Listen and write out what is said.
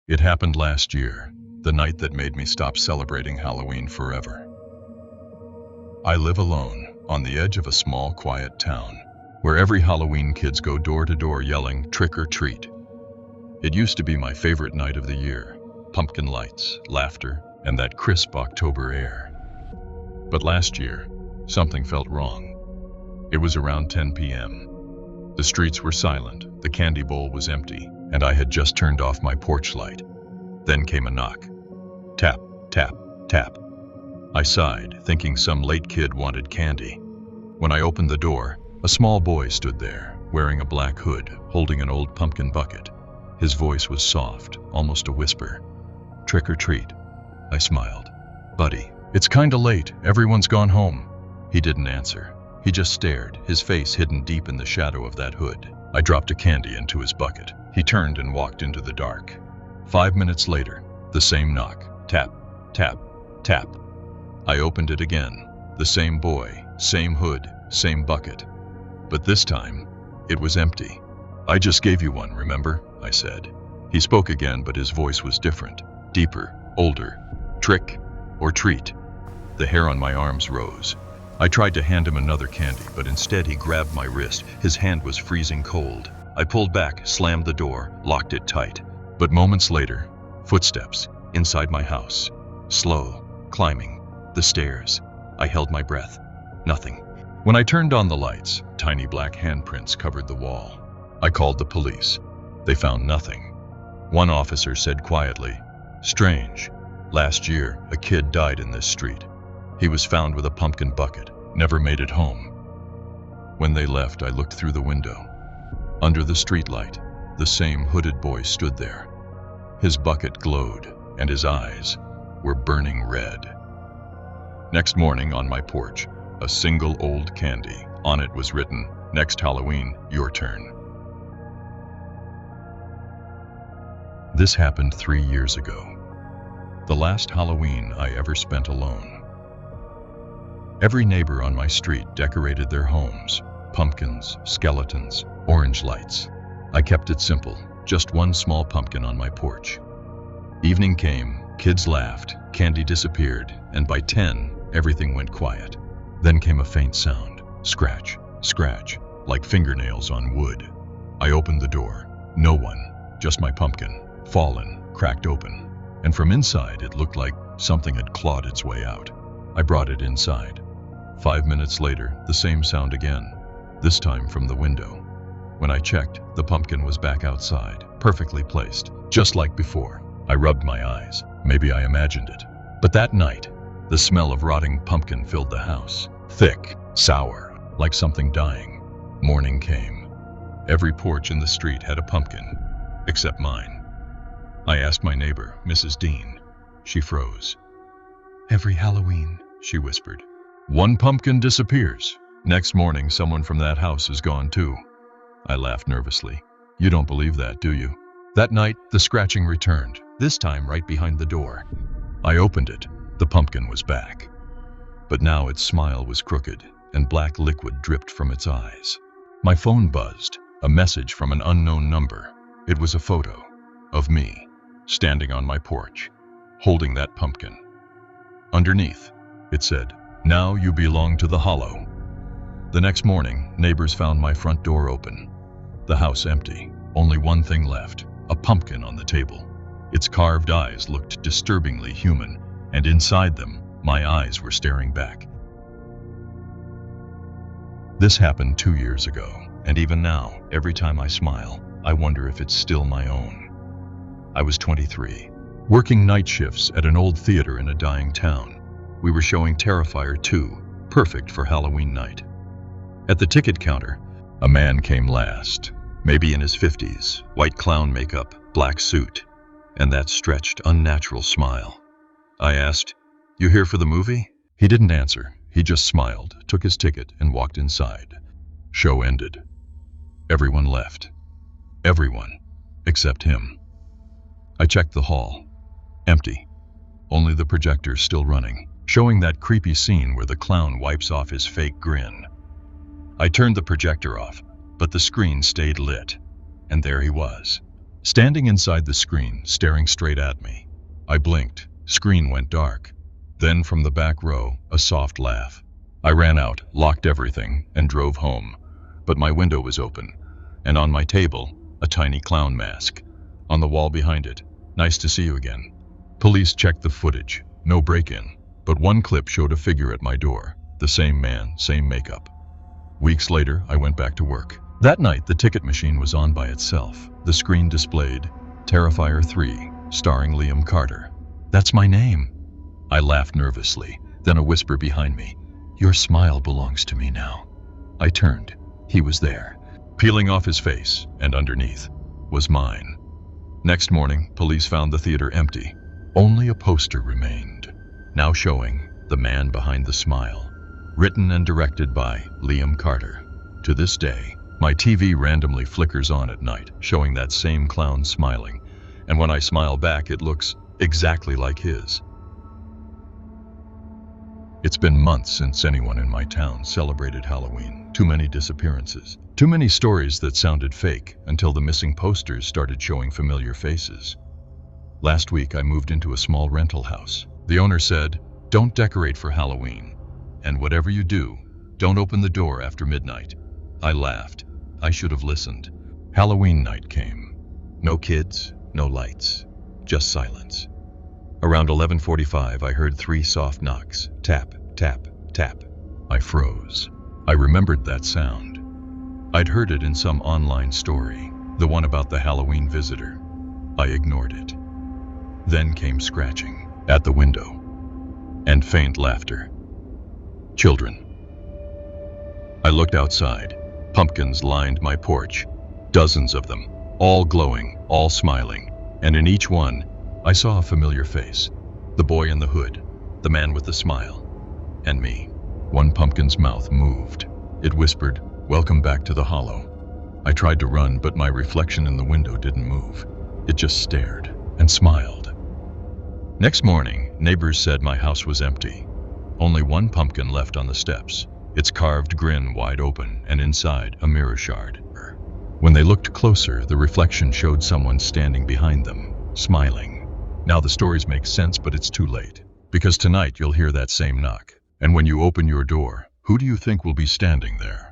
It happened last year, the night that made me stop celebrating Halloween forever. I live alone, on the edge of a small, quiet town, where every Halloween kids go door to door yelling, "Trick or treat." It used to be my favorite night of the year, pumpkin lights, laughter, and that crisp October air. But last year, something felt wrong. It was around 10 p.m. The streets were silent, the candy bowl was empty, and I had just turned off my porch light. Then came a knock. Tap, tap, tap. I sighed, thinking some late kid wanted candy. When I opened the door, a small boy stood there, wearing a black hood, holding an old pumpkin bucket. His voice was soft, almost a whisper. "Trick or treat." I smiled. "Buddy, it's kinda late, everyone's gone home." He didn't answer. He just stared, his face hidden deep in the shadow of that hood. I dropped a candy into his bucket. He turned and walked into the dark. 5 minutes later, the same knock. Tap, tap, tap. I opened it again. The same boy, same hood, same bucket. But this time, it was empty. "I just gave you one, remember?" I said. He spoke again, but his voice was different, deeper, older. "Trick or treat?" The hair on my arms rose. I tried to hand him another candy, but instead he grabbed my wrist. His hand was freezing cold. I pulled back, slammed the door, locked it tight. But moments later, footsteps inside my house. Slow, climbing, the stairs. I held my breath. Nothing. When I turned on the lights, tiny black handprints covered the wall. I called the police. They found nothing. One officer said quietly, "Strange. Last year, a kid died in this street. He was found with a pumpkin bucket, never made it home." When they left, I looked through the window. Under the streetlight, the same hooded boy stood there. His bucket glowed, and his eyes were burning red. Next morning, on my porch, a single old candy. On it was written, "Next Halloween, your turn." This happened 3 years ago. The last Halloween I ever spent alone. Every neighbor on my street decorated their homes, pumpkins, skeletons, orange lights. I kept it simple, just one small pumpkin on my porch. Evening came, kids laughed, candy disappeared, and by 10, everything went quiet. Then came a faint sound, scratch, scratch, like fingernails on wood. I opened the door. No one, just my pumpkin, fallen, cracked open. And from inside, it looked like something had clawed its way out. I brought it inside. 5 minutes later, the same sound again, this time from the window. When I checked, the pumpkin was back outside, perfectly placed, just like before. I rubbed my eyes. Maybe I imagined it. But that night, the smell of rotting pumpkin filled the house. Thick, sour, like something dying. Morning came. Every porch in the street had a pumpkin, except mine. I asked my neighbor, Mrs. Dean. She froze. "Every Halloween," she whispered, "one pumpkin disappears. Next morning, someone from that house is gone too." I laughed nervously. "You don't believe that, do you?" That night, the scratching returned, this time right behind the door. I opened it. The pumpkin was back. But now its smile was crooked, and black liquid dripped from its eyes. My phone buzzed, a message from an unknown number. It was a photo of me, standing on my porch, holding that pumpkin. Underneath, it said, "Now you belong to the hollow." The next morning, neighbors found my front door open. The house empty, only one thing left, a pumpkin on the table. Its carved eyes looked disturbingly human, and inside them, my eyes were staring back. This happened 2 years ago, and even now, every time I smile, I wonder if it's still my own. I was 23, working night shifts at an old theater in a dying town. We were showing Terrifier 2, perfect for Halloween night. At the ticket counter, a man came last, maybe in his 50s, white clown makeup, black suit, and that stretched, unnatural smile. I asked, "You here for the movie?" He didn't answer. He just smiled, took his ticket, and walked inside. Show ended. Everyone left. Everyone, except him. I checked the hall. Empty. Only the projector still running, showing that creepy scene where the clown wipes off his fake grin. I turned the projector off, but the screen stayed lit, and there he was, standing inside the screen, staring straight at me. I blinked. Screen went dark. Then from the back row, a soft laugh. I ran out, locked everything, and drove home. But my window was open, and on my table, a tiny clown mask. On the wall behind it, "Nice to see you again." Police checked the footage. No break-in. But one clip showed a figure at my door. The same man, same makeup. Weeks later, I went back to work. That night, the ticket machine was on by itself. The screen displayed Terrifier 3, starring Liam Carter. "That's my name." I laughed nervously. Then a whisper behind me, "Your smile belongs to me now." I turned. He was there, peeling off his face, and underneath was mine. Next morning, police found the theater empty. Only a poster remained, now showing The Man Behind the Smile, written and directed by Liam Carter. To this day, my TV randomly flickers on at night, showing that same clown smiling, and when I smile back, it looks exactly like his. It's been months since anyone in my town celebrated Halloween. Too many disappearances. Too many stories that sounded fake until the missing posters started showing familiar faces. Last week, I moved into a small rental house. The owner said, "Don't decorate for Halloween. And whatever you do, don't open the door after midnight." I laughed. I should have listened. Halloween night came. No kids, no lights, just silence. Around 11:45, I heard 3 soft knocks. Tap, tap, tap. I froze. I remembered that sound. I'd heard it in some online story, the one about the Halloween visitor. I ignored it. Then came scratching at the window and faint laughter. Children. I looked outside. Pumpkins lined my porch, dozens of them, all glowing, all smiling, and in each one, I saw a familiar face. The boy in the hood, the man with the smile, and me. One pumpkin's mouth moved. It whispered, "Welcome back to the hollow." I tried to run, but my reflection in the window didn't move. It just stared and smiled. Next morning, neighbors said my house was empty. Only one pumpkin left on the steps, its carved grin wide open, and inside a mirror shard. When they looked closer, the reflection showed someone standing behind them, smiling. Now the stories make sense, but it's too late. Because tonight you'll hear that same knock. And when you open your door, who do you think will be standing there?